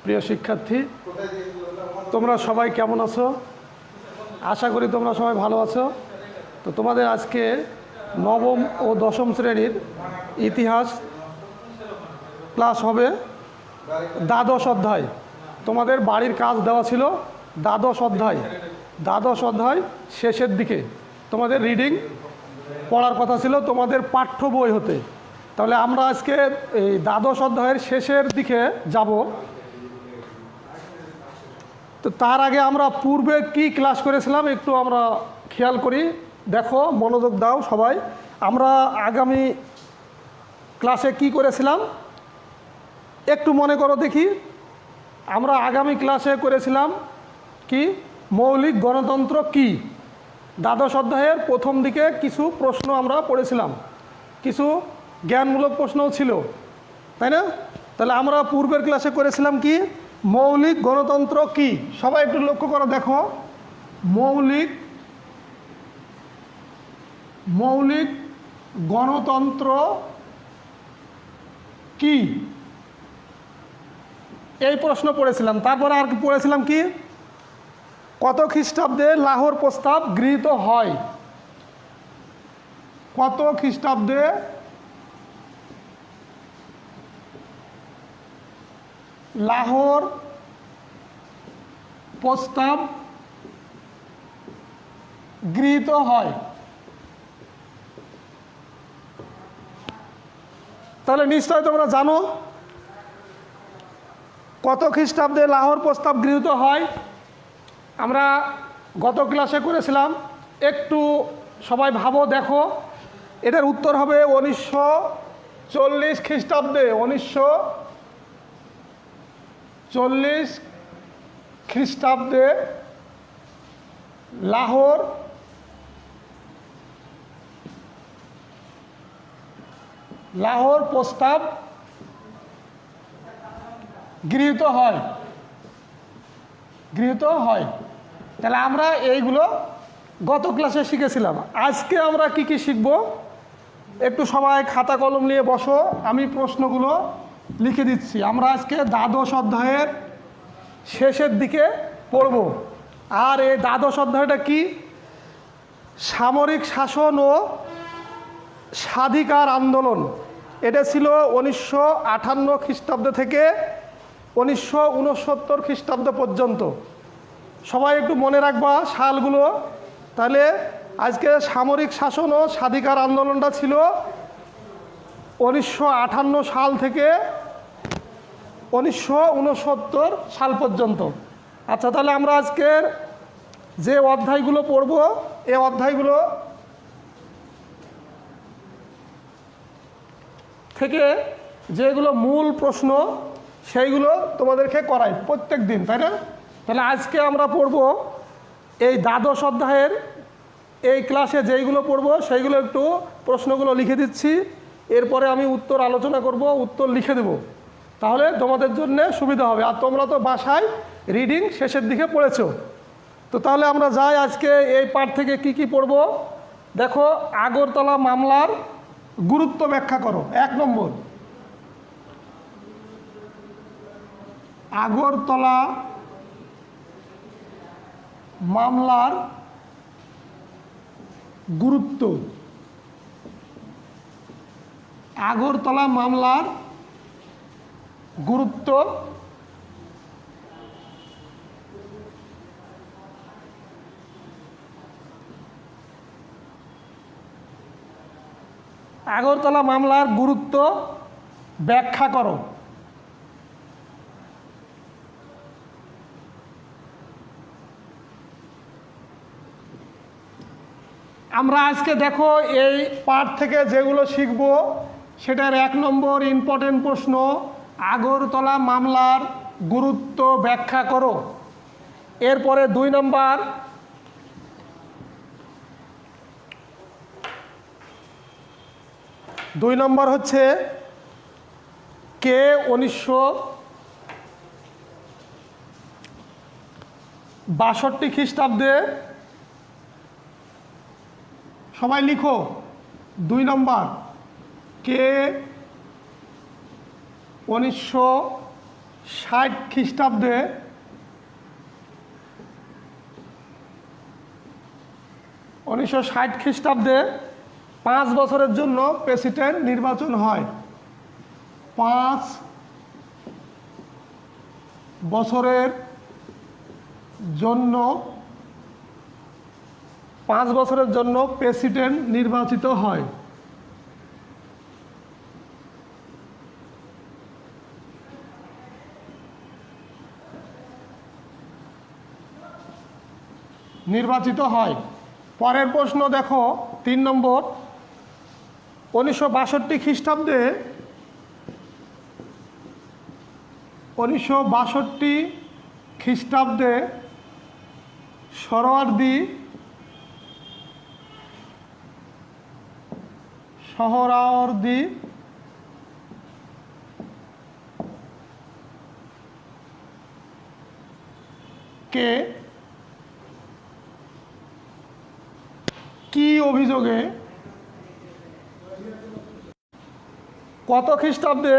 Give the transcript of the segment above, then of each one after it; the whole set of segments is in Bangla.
প্রিয় শিক্ষার্থী, তোমরা সবাই কেমন আছো? আশা করি তোমরা সবাই ভালো আছো। তো তোমাদের আজকে নবম ও দশম শ্রেণীর ইতিহাস ক্লাস হবে। দ্বাদশ অধ্যায় তোমাদের বাড়ির কাজ দেওয়া ছিল। দ্বাদশ অধ্যায় শেষের দিকে তোমাদের রিডিং পড়ার কথা ছিল তোমাদের পাঠ্য বই হতে। তাহলে আমরা আজকে এই দ্বাদশ অধ্যায়ের শেষের দিকে যাব। তো তার আগে আমরা পূর্বে কি ক্লাস করেছিলাম একটু আমরা খেয়াল করি। দেখো, মনোযোগ দাও সবাই। আমরা আগামী ক্লাসে কি করেছিলাম একটু মনে করো দেখি। আমরা আগামী ক্লাসে করেছিলাম কি, মৌলিক গণতন্ত্র কি। দ্বাদশ অধ্যায়ের প্রথম দিকে কিছু প্রশ্ন আমরা পড়েছিলাম, কিছু জ্ঞানমূলক প্রশ্নও ছিল, তাই না? তাহলে আমরা পূর্বের ক্লাসে করেছিলাম কি, মৌলিক গণতন্ত্র কি। সবাই একটু লক্ষ্য করো, দেখো, মৌলিক গণতন্ত্র কি, এই প্রশ্ন পড়েছিলাম। তারপরে আর পড়েছিলাম কি, কত খ্রিস্টাব্দে লাহোর প্রস্তাব গৃহীত হয়। কত খ্রিস্টাব্দে লাহোর প্রস্তাব গৃহীত হয়। তাহলে নিশ্চয় তোমরা জানো কত খ্রিস্টাব্দে লাহোর প্রস্তাব গৃহীত হয়। আমরা গত ক্লাসে করেছিলাম। একটু সবাই ভাবো, দেখো, এটার উত্তর হবে 1940 খ্রিস্টাব্দে। 1940 খ্রিস্টাব্দে লাহোর প্রস্তাব গৃহীত হয়। তাহলে আমরা এইগুলো গত ক্লাসে শিখেছিলাম। আজকে আমরা কি কি শিখব একটু সবাই খাতা কলম নিয়ে বসো, আমি প্রশ্নগুলো লিখে দিচ্ছি। আমরা আজকে দ্বাদশ অধ্যায়ের শেষের দিকে পড়ব। আর এই দ্বাদশ অধ্যায়টা কি, সামরিক শাসন ও স্বাধিকার আন্দোলন। এটা ছিল 1958 খ্রিস্টাব্দ থেকে 1969 খ্রিস্টাব্দ পর্যন্ত। সবাই একটু মনে রাখবা সালগুলো। তাহলে আজকে সামরিক শাসন ও স্বাধিকার আন্দোলনটা ছিল 1958 সাল থেকে 1969 সাল পর্যন্ত। আচ্ছা, তাহলে আমরা আজকের যে অধ্যায়গুলো পড়ব, এই অধ্যায়গুলো থেকে যেগুলো মূল প্রশ্ন সেইগুলো তোমাদেরকে করাই প্রত্যেক দিন, তাই না? তাহলে আজকে আমরা পড়ব এই দ্বাদশ অধ্যায়ের এই ক্লাসে যেইগুলো পড়ব সেইগুলো একটু প্রশ্নগুলো লিখে দিচ্ছি। এরপরে আমি উত্তর আলোচনা করব, উত্তর লিখে দেব, তাহলে তোমাদের জন্য সুবিধা হবে। আর তোমরা তো বাসায় রিডিং শেষের দিকে পড়েছো। তো তাহলে আমরা যাই আজকে এই পাঠ থেকে কি কি পড়ব। দেখো, আগরতলা মামলার গুরুত্ব ব্যাখ্যা করো। 1 নম্বর, আগরতলা মামলার গুরুত্ব। আগরতলা মামলার গুরুত্ব। আগরতলা মামলার গুরুত্ব ব্যাখ্যা করো। আমরা আজকে দেখো এই পাঠ থেকে যেগুলো শিখব সেটার 1 নম্বর ইম্পর্টেন্ট প্রশ্ন, আগরতলা মামলার গুরুত্ব ব্যাখ্যা করো। এরপরে 2 নম্বর, হচ্ছে কে 1962 খ্রিস্টাব্দে, সবাই লিখো, 2 নম্বর, কে 1962 ষাট খ্রিস্টাব্দে উনিশশো ষাট খ্রিস্টাব্দে 5 বছরের জন্য প্রেসিডেন্ট নির্বাচন হয়। 5 বছরের জন্য 5 বছরের জন্য প্রেসিডেন্ট নির্বাচিত হয়। নির্বাচিত হয়। পরের প্রশ্ন দেখো 3 নম্বর, 1962 খ্রিস্টাব্দে 1962 খ্রিস্টাব্দে সোহরাওয়ার্দী কে কি অভিযোগে কত খ্রিস্টাব্দে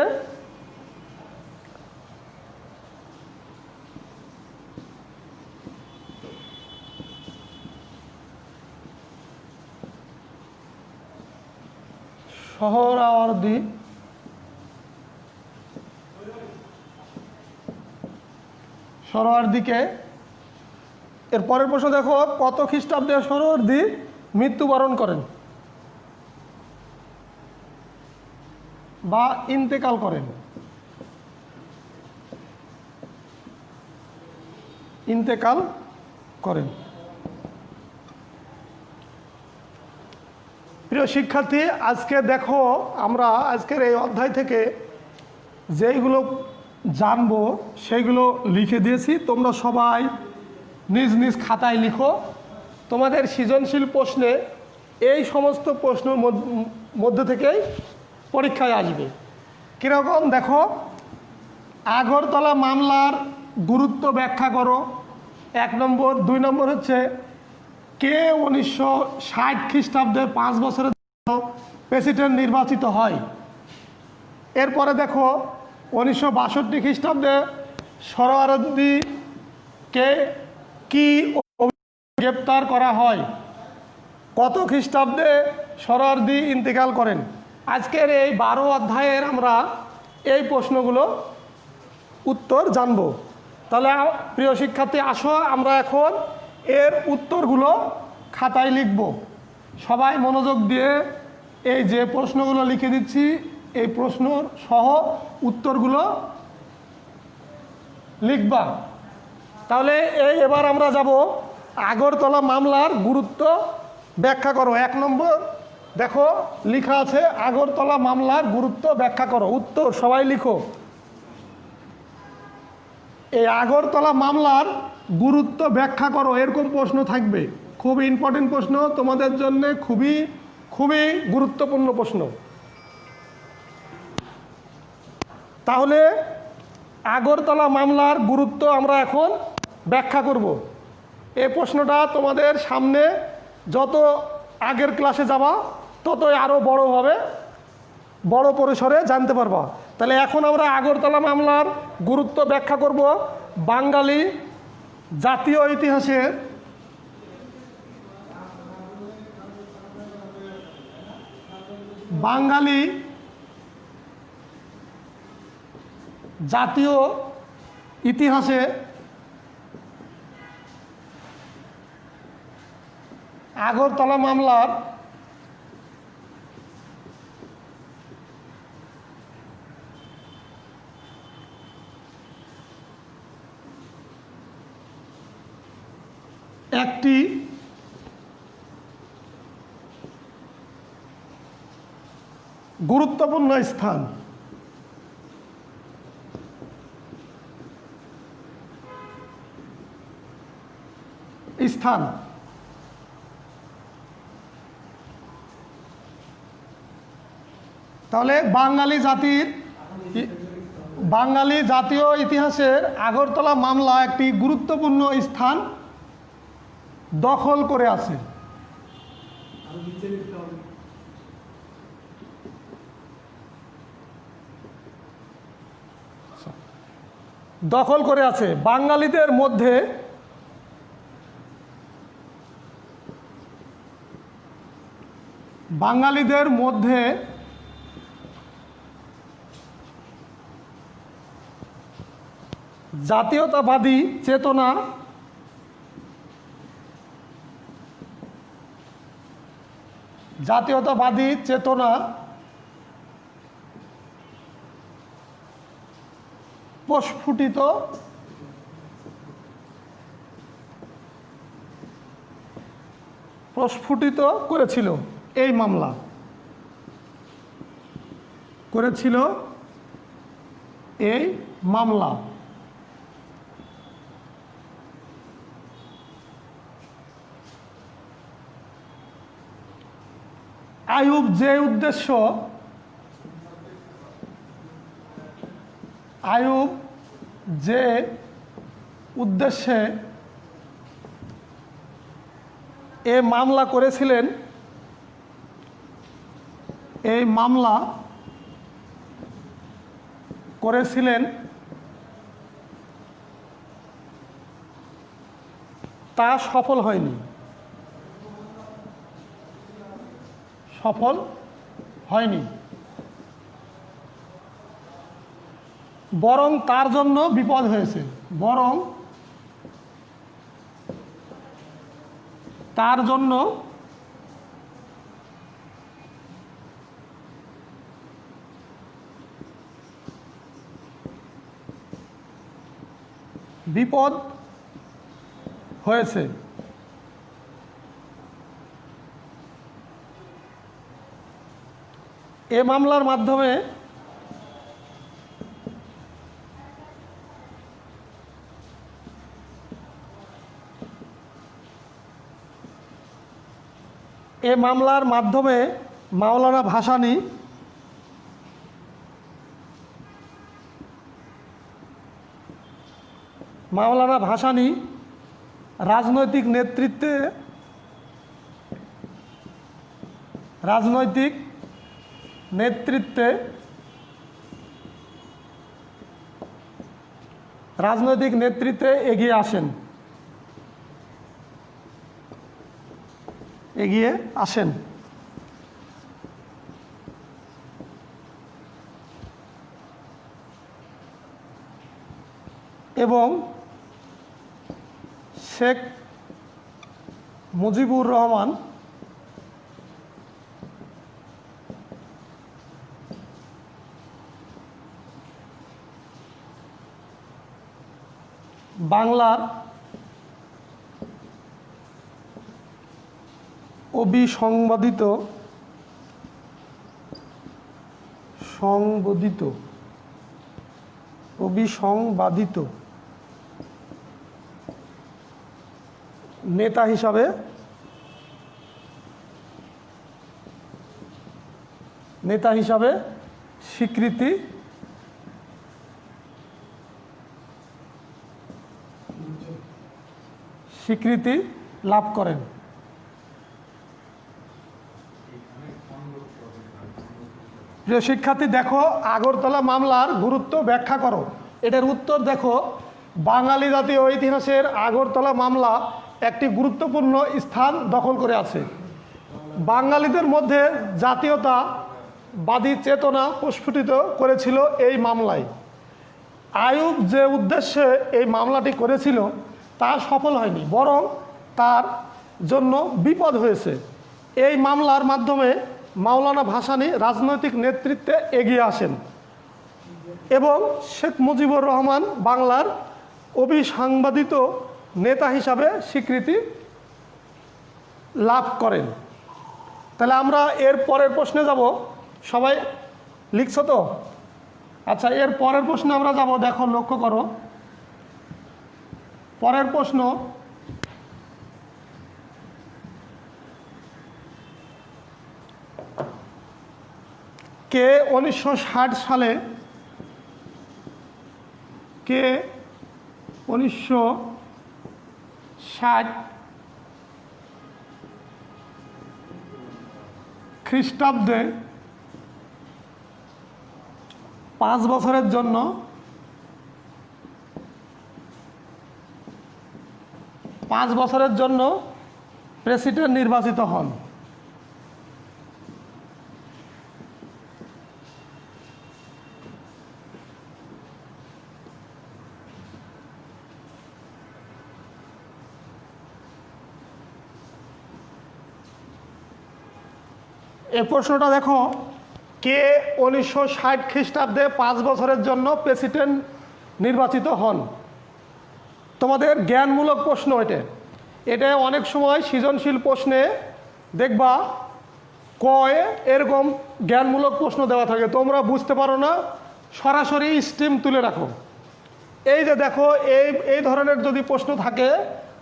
সোহরাওয়ার্দীকে, এর পরের প্রশ্ন দেখো, কত খ্রিস্টাব্দে সোহরাওয়ার্দী মৃত্যুবরণ করেন বা ইন্তেকাল করেন? ইন্তেকাল করেন। প্রিয় শিক্ষার্থী, আজকে দেখো আমরা আজকের এই অধ্যায় থেকে যেইগুলো জানবো সেইগুলো লিখে দিয়েছি। তোমরা সবাই নিজ নিজ খাতায় লিখো। তোমাদের সৃজনশীল প্রশ্নে এই সমস্ত প্রশ্নের মধ্যে থেকেই পরীক্ষায় আসবে। কীরকম দেখো, আগরতলা মামলার গুরুত্ব ব্যাখ্যা করো 1 নম্বর। 2 নম্বর হচ্ছে কে 1960 খ্রিস্টাব্দে 5 বছরের জন্য প্রেসিডেন্ট নির্বাচিত হয়। এরপরে দেখো 1962 খ্রিস্টাব্দে সোহরাওয়ার্দীকে কি গ্রেপ্তার করা হয়, কত খ্রিস্টাব্দে সোহরাওয়ার্দী ইন্তেকাল করেন। আজকের এই 12 অধ্যায়ের আমরা এই প্রশ্নগুলো উত্তর জানব। তাহলে প্রিয় শিক্ষার্থী, আসো আমরা এখন এর উত্তরগুলো খাতায় লিখব। সবাই মনোযোগ দিয়ে এই যে প্রশ্নগুলো লিখে দিচ্ছি এই প্রশ্ন সহ উত্তরগুলো লিখবা। তাহলে এবার আমরা যাব আগরতলা মামলার গুরুত্ব ব্যাখ্যা করো। 1 নম্বর দেখো লেখা আছে আগরতলা মামলার গুরুত্ব ব্যাখ্যা করো। উত্তর সবাই লিখো। এই আগরতলা মামলার গুরুত্ব ব্যাখ্যা করো, এরকম প্রশ্ন থাকবে। খুব ইম্পর্টেন্ট প্রশ্ন তোমাদের জন্য, খুবই খুবই গুরুত্বপূর্ণ প্রশ্ন। তাহলে আগরতলা মামলার গুরুত্ব আমরা এখন ব্যাখ্যা করব। এই প্রশ্নটা তোমাদের সামনে যত আগের ক্লাসে যাবা ততই আরও বড় হবে, বড় পরিসরে জানতে পারবা। তাহলে এখন আমরা আগরতলা মামলার গুরুত্ব ব্যাখ্যা করব বাঙালি জাতীয় ইতিহাসের বাঙালি জাতীয় ইতিহাসে আগরতলা মামলার একটি গুরুত্বপূর্ণ স্থান। তাহলে বাঙালি জাতীয় ইতিহাসের আগরতলা মামলা একটি গুরুত্বপূর্ণ স্থান দখল করে আছে। দখল করে আছে। বাঙালিদের মধ্যে জাতীয়তাবাদী চেতনা প্রস্ফুটিত করেছিল এই মামলা। আইয়ুব যে উদ্দেশ্যে এ মামলা করেছিলেন, তা সফল হয়নি, বরং তার জন্য বিপদ হয়েছে। এ মামলার মাধ্যমে মাওলানা ভাসানী রাজনৈতিক নেতৃত্বে এগিয়ে আসেন এবং শেখ মুজিবুর রহমান বাংলার অবিসংবাদিত নেতা হিসাবে স্বীকৃতি লাভ করেন। প্রিয় শিক্ষার্থী, দেখো আগরতলা মামলার গুরুত্ব ব্যাখ্যা করো। এটার উত্তর দেখো, বাঙালি জাতীয় ইতিহাসের আগরতলা মামলা একটি গুরুত্বপূর্ণ স্থান দখল করে আছে। বাঙালিদের মধ্যে জাতীয়তাবাদী চেতনা প্রস্ফুটিত করেছিল এই মামলায়। আইয়ুব যে উদ্দেশ্যে এই মামলাটি করেছিল তা সফল হয়নি, বরং তার জন্য বিপদ হয়েছে। এই মামলার মাধ্যমে মাওলানা ভাসানী রাজনৈতিক নেতৃত্বে এগিয়ে আসেন এবং শেখ মুজিবুর রহমান বাংলার অবিসংবাদিত নেতা হিসাবে স্বীকৃতি লাভ করেন। তাহলে আমরা এর পরের প্রশ্নে যাব। সবাই লিখছো তো? আচ্ছা, এর পরের প্রশ্নে আমরা যাব। দেখো, লক্ষ্য করো, পরের প্রশ্ন, কে 1960 সালে খ্রিস্টাব্দে 5 বছরের জন্য 5 বছরের জন্য প্রেসিডেন্ট নির্বাচিত হন। এই প্রশ্নটা দেখো, কে 1960 খ্রিস্টাব্দে 5 বছরের জন্য প্রেসিডেন্ট নির্বাচিত হন। তোমাদের জ্ঞানমূলক প্রশ্ন এটা অনেক সময় সৃজনশীল প্রশ্নে দেখবা কয়ে এরকম জ্ঞানমূলক প্রশ্ন দেওয়া থাকে, তোমরা বুঝতে পারো না, সরাসরি স্ট্রিম তুলে রাখো। এই যে দেখো, এই ধরনের যদি প্রশ্ন থাকে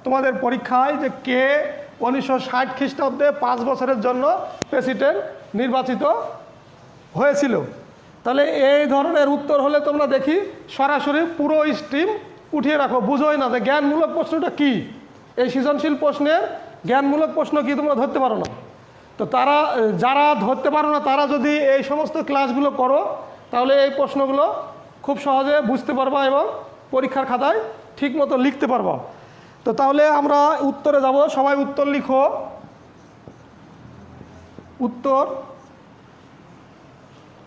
তোমাদের পরীক্ষায় যে কে 1960 খ্রিস্টাব্দে 5 বছরের জন্য প্রেসিডেন্ট নির্বাচিত হয়েছিল, তাহলে এই ধরনের উত্তর হলে তোমরা দেখি সরাসরি পুরো স্ট্রিম উঠিয়ে রাখো, বুঝোই না যে জ্ঞানমূলক প্রশ্নটা কি। এই সৃজনশীল প্রশ্নের জ্ঞানমূলক প্রশ্ন কি তোমরা ধরতে পারো না। তো যারা ধরতে পারো না তারা যদি এই সমস্ত ক্লাসগুলো করো তাহলে এই প্রশ্নগুলো খুব সহজে বুঝতে পারবা এবং পরীক্ষার খাতায় ঠিক মতো লিখতে পারবা। তো তাহলে আমরা উত্তরে যাব, সবাই উত্তর লিখো। উত্তর,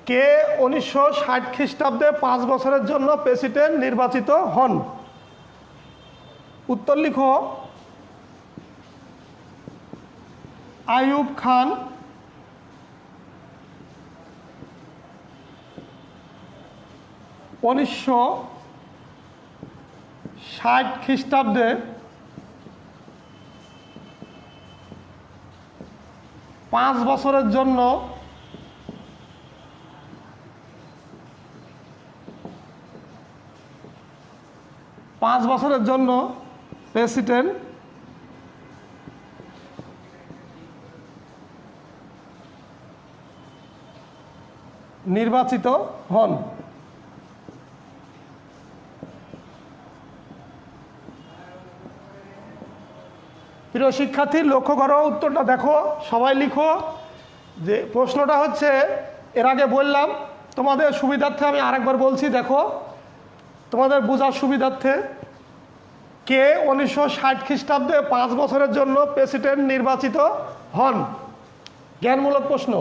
কে 1960 খ্রিস্টাব্দে 5 বছরের জন্য প্রেসিডেন্ট নির্বাচিত হন। উত্তর লিখো, আইয়ুব খান। উনিশশো 60 খ্রিস্টাব্দে 5 বছরের জন্য প্রেসিডেন্ট নির্বাচিত হন। প্রিয় শিক্ষার্থী, লক্ষ্য করো, উত্তরটা দেখো, সবাই লিখো। যে প্রশ্নটা হচ্ছে, এর আগে বললাম, তোমাদের সুবিধার্থে আমি আরেকবার বলছি, দেখো তোমাদের বোঝার সুবিধার্থে, কে 1960 খ্রিস্টাব্দে 5 বছরের জন্য প্রেসিডেন্ট নির্বাচিত হন। জ্ঞানমূলক প্রশ্ন।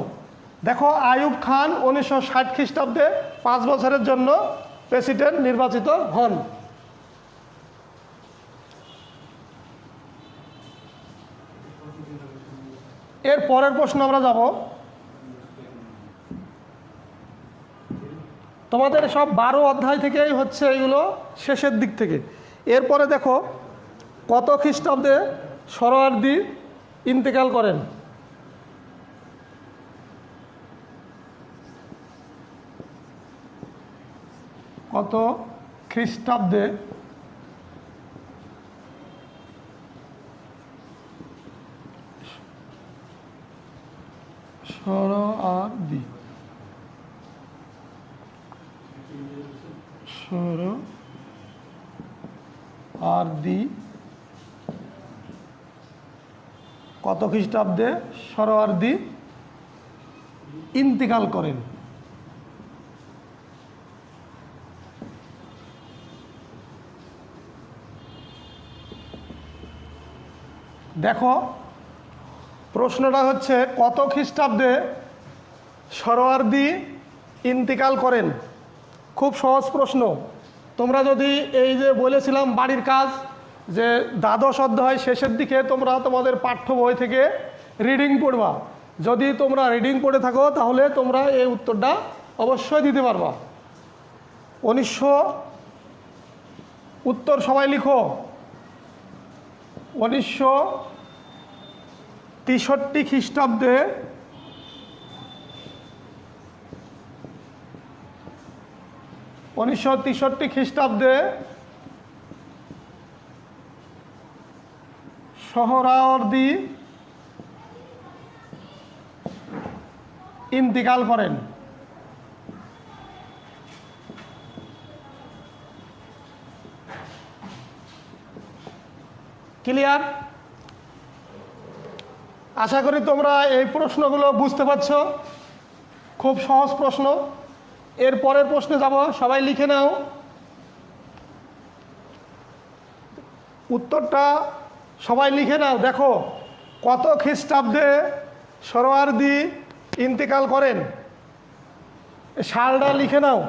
দেখো, আইয়ুব খান 1960 খ্রিস্টাব্দে 5 বছরের জন্য প্রেসিডেন্ট নির্বাচিত হন। এর পরের প্রশ্ন আমরা যাব। তোমাদের সব 12 অধ্যায় থেকেই হচ্ছে এগুলো, শেষের দিক থেকে। এরপরে দেখো, কত খ্রিস্টাব্দে সোহরাওয়ার্দী ইন্তেকাল করেন। কত খ্রিস্টাব্দে সোহরাওয়ার্দী কত খ্রিস্টাব্দে সোহরাওয়ার্দী ইন্তেকাল করেন। দেখো, প্রশ্নটা হচ্ছে কত খ্রিস্টাব্দে সোহরাওয়ার্দী ইন্তেকাল করেন। খুব সহজ প্রশ্ন। তোমরা যদি এই যে বলেছিলাম বাড়ির কাজ, যে দ্বাদশ অধ্যায় শেষের দিকে তোমরা তোমাদের পাঠ্য বই থেকে রিডিং পড়বা, যদি তোমরা রিডিং পড়ে থাকো তাহলে তোমরা এই উত্তরটা অবশ্যই দিতে পারবা। 1900, উত্তর সবাই লিখো, 1963 খ্রিস্টাব্দে সোহরাওয়ার্দী ইন্তেকাল করেন। ক্লিয়ার? আশা করি তোমরা এই প্রশ্নগুলো বুঝতে পারছ। খুব সহজ প্রশ্ন। এর পরের প্রশ্নে যাব, সবাই লিখে নাও। উত্তরটা সবাই লিখে নাও, দেখো কত খ্রিস্টাব্দে সোহরাওয়ার্দী ইন্তেকাল করেন, সালটা লিখে নাও।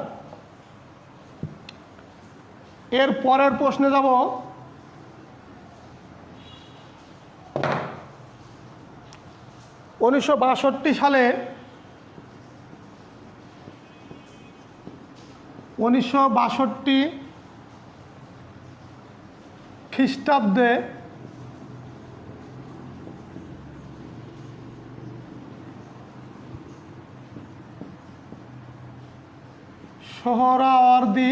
এর পরের প্রশ্নে যাব। উনিশশো ৬২ সালে 1962 খ্রিস্টাব্দে সোহরাওয়ার্দী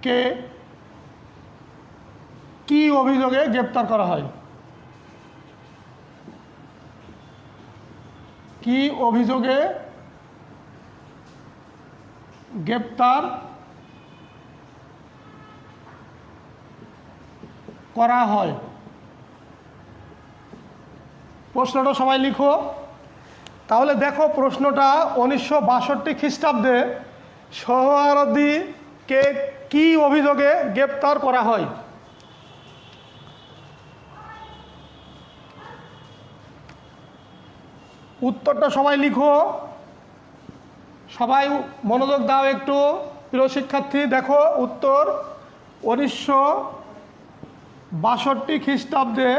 কে কি অভিযোগে গ্রেপ্তার করা হয়? কি অভিযোগে গ্রেপ্তার করা হয়? প্রশ্নটা সবাই লিখো। তাহলে দেখো প্রশ্নটা 1962 খ্রিস্টাব্দে সোহরাওয়ার্দীকে কি অভিযোগে গ্রেপ্তার করা হয়? উত্তরটা সবাই লিখো, সবাই মনোযোগ দাও একটু। প্রিয় শিক্ষার্থী দেখো উত্তর 1962 খ্রিস্টাব্দে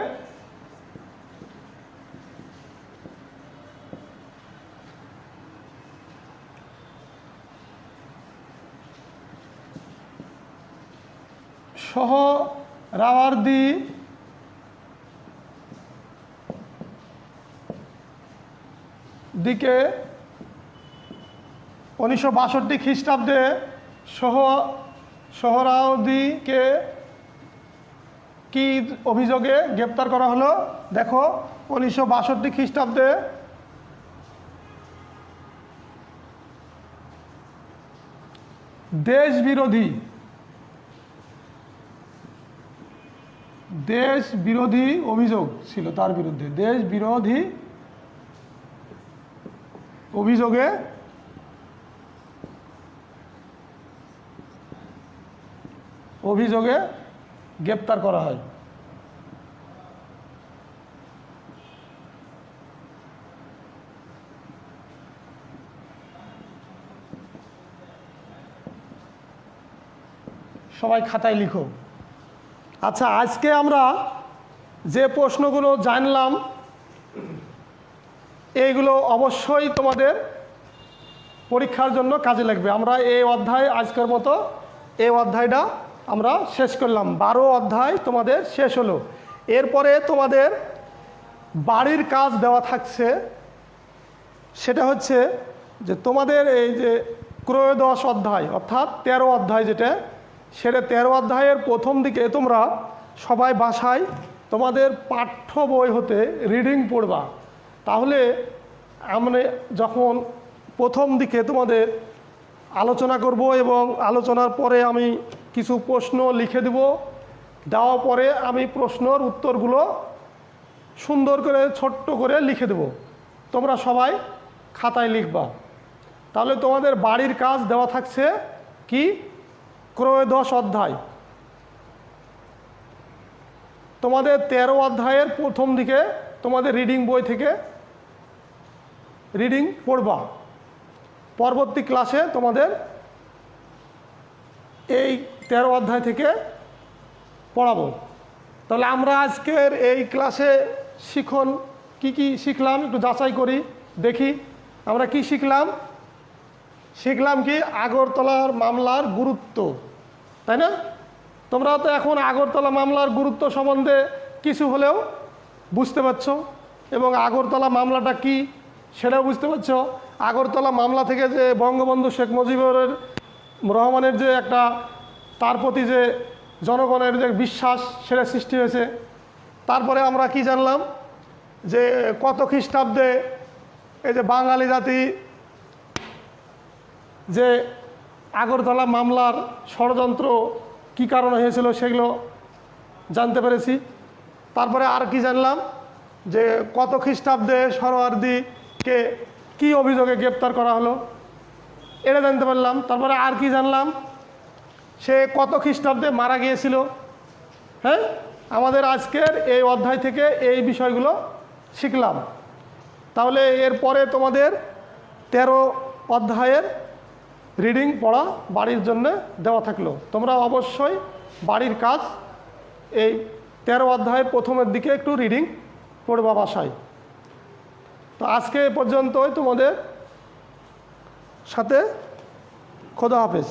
সোহরাওয়ার্দী দিকে 1962 খ্রিস্টাব্দে সোহরাওয়ার্দীকে কি অভিযোগে গ্রেপ্তার করা হলো? দেখো 1962 খ্রিস্টাব্দে দেশ বিরোধী অভিযোগ ছিল তার বিরুদ্ধে। দেশ বিরোধী অভিযোগে গ্রেপ্তার করা হয়। সবাই খাতায় লিখো। আচ্ছা, আজকে আমরা যে প্রশ্নগুলো জানলাম এইগুলো অবশ্যই তোমাদের পরীক্ষার জন্য কাজে লাগবে। আমরা এই অধ্যায় আজকের মতো এই অধ্যায়টা আমরা শেষ করলাম। 12 অধ্যায় তোমাদের শেষ হলো। এরপরে তোমাদের বাড়ির কাজ দেওয়া থাকছে, সেটা হচ্ছে যে তোমাদের এই যে ত্রয়োদশ অধ্যায় অর্থাৎ 13 অধ্যায় যেটা, সেটা 13 অধ্যায়ের প্রথম দিকে তোমরা সবাই বাসায় তোমাদের পাঠ্য বই হতে রিডিং পড়বা। তাহলে আমরা যখন প্রথম দিকে তোমাদের আলোচনা করব এবং আলোচনার পরে আমি কিছু প্রশ্ন লিখে দেব, দেওয়ার পরে আমি প্রশ্নর উত্তরগুলো সুন্দর করে ছোট্ট করে লিখে দেব, তোমরা সবাই খাতায় লিখবা। তাহলে তোমাদের বাড়ির কাজ দেওয়া থাকছে কি? ত্রয়োদশ অধ্যায়। তোমাদের 13 অধ্যায়ের প্রথম দিকে তোমাদের রিডিং বই থেকে রিডিং পড়বা। পরবর্তী ক্লাসে তোমাদের এই 13 অধ্যায় থেকে পড়াবো। তাহলে আমরা আজকের এই ক্লাসে শিখন কি শিখলাম একটু যাচাই করি, দেখি আমরা কি শিখলাম। শিখলাম কি? আগরতলার মামলার গুরুত্ব, তাই না? তোমরা তো এখন আগরতলা মামলার গুরুত্ব সম্বন্ধে কিছু হলেও বুঝতে পারছো এবং আগরতলা মামলাটা কি সেটাও বুঝতে পারছো। আগরতলা মামলা থেকে যে বঙ্গবন্ধু শেখ মুজিবুর রহমানের যে একটা তার প্রতি যে জনগণের যে বিশ্বাস সেটা সৃষ্টি হয়েছে। তারপরে আমরা কি জানলাম যে কত খ্রিস্টাব্দে এই যে বাঙালি জাতি যে আগরতলা মামলার ষড়যন্ত্র কি কারণে হয়েছিল সেগুলো জানতে পেরেছি। তারপরে আর কি জানলাম যে কত খ্রিস্টাব্দে সোহরাওয়ার্দীকে কি অভিযোগে গ্রেপ্তার করা হলো। এটা জানতে পারলাম। তারপরে আর কি জানলাম, সে কত খ্রিস্টাব্দে মারা গিয়েছিল। হ্যাঁ, আমাদের আজকের এই অধ্যায় থেকে এই বিষয়গুলো শিখলাম। তাহলে এরপরে তোমাদের 13 অধ্যায়ের রিডিং পড়া বাড়ির জন্য দেওয়া থাকলো। তোমরা অবশ্যই বাড়ির কাজ এই 13 অধ্যায়ের প্রথমের দিকে একটু রিডিং পড়বা বাসায়। তো আজকে এ পর্যন্তই তোমাদের সাথে। খোদা হাফেজ।